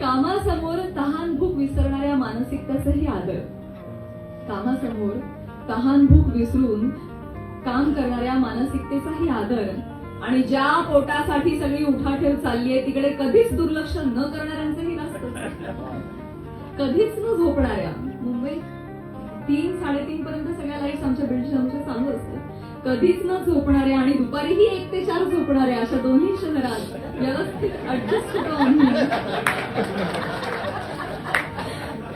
कामासमोर तहान भूक विसरणाऱ्या मानसिकतेचाही आदर. कामासमोर तहान भूक विसरून काम करणाऱ्या मानसिकतेचाही आदर. आणि ज्या पोटासाठी सगळी उठाठेव चाललीये तिकडे कधीच दुर्लक्ष न करणाऱ्यांचंही नसतं. कधीच न झोपणाऱ्या. मुंबई 3-3:30 पर्यंत सगळ्या लाईट्स आमच्या बिल्डिंगच्या चालू असतात. कधीच न झोपणाऱ्या आणि दुपारीही 1 ते 4 झोपणाऱ्या अशा दोन्ही शहरात व्यवस्थित ऍडजस्ट होतो आम्ही.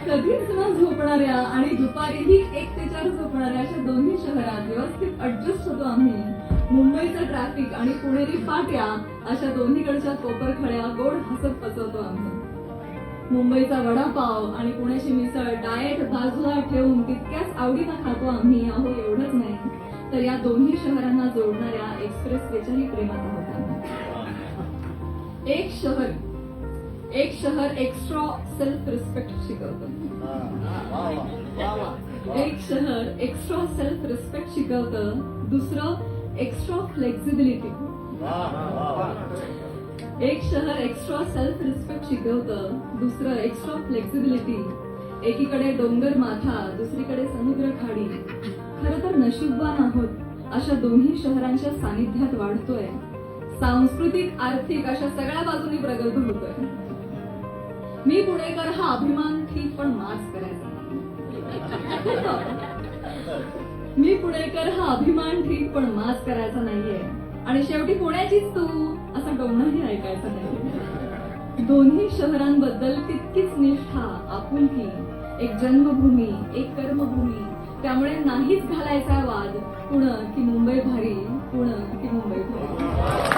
कधीच न झोपणाऱ्या आणि दुपारीही 1 ते 4 झोपणाऱ्या अशा दोन्ही शहरात व्यवस्थित ऍडजस्ट होतो आम्ही. मुंबईचं ट्रॅफिक आणि पुणेरी पाट्या अशा दोन्हीकडच्या कोपरखळ्या गोड हसत पचवतो आम्ही. मुंबईचा वडापाव आणि पुण्याची मिसळ डाएट बाजूला ठेवून तितक्याच आवडीनं खातो आम्ही. अहो एवढंच नाही तर या दोन्ही शहरांना जोडणाऱ्या एक्सप्रेसवेच्याही प्रेमात आहोत आम्ही. एक शहर एक्स्ट्रा सेल्फ रिस्पेक्ट शिकवतं. एक शहर एक्स्ट्रा सेल्फ रिस्पेक्ट शिकवतं. दुसरं एक्स्ट्रा फ्लेक्झिबिलिटी. एक शहर एक्स्ट्रा सेल्फ रिस्पेक्ट शिकवतं. दुसरं एक्स्ट्रा फ्लेक्झिबिलिटी. एकीकडे डोंगर माथा, दुसरीकडे समुद्र खाडी. खरं तर नशीबवान आहोत अशा दोन्ही शहरांच्या सानिध्यात वाढतोय. सांस्कृतिक आर्थिक अशा सगळ्या बाजूनी प्रगल्भ होतोय. मी पुणेकर हा अभिमान ठीक पण माच करायचा. मी पुणेकर हा अभिमान ठीक पण माच करायचा नाहीये. आणि शेवटी पुण्याचीच तू असा टोमणाही ऐकायचा नाही. दोन्ही शहरांबद्दल तितकीच निष्ठा, आपुलकी. एक जन्मभूमी, एक कर्मभूमी. त्यामुळे नाहीच घालायचा वाद पुणे की मुंबई भारी, पुणे की मुंबई भारी.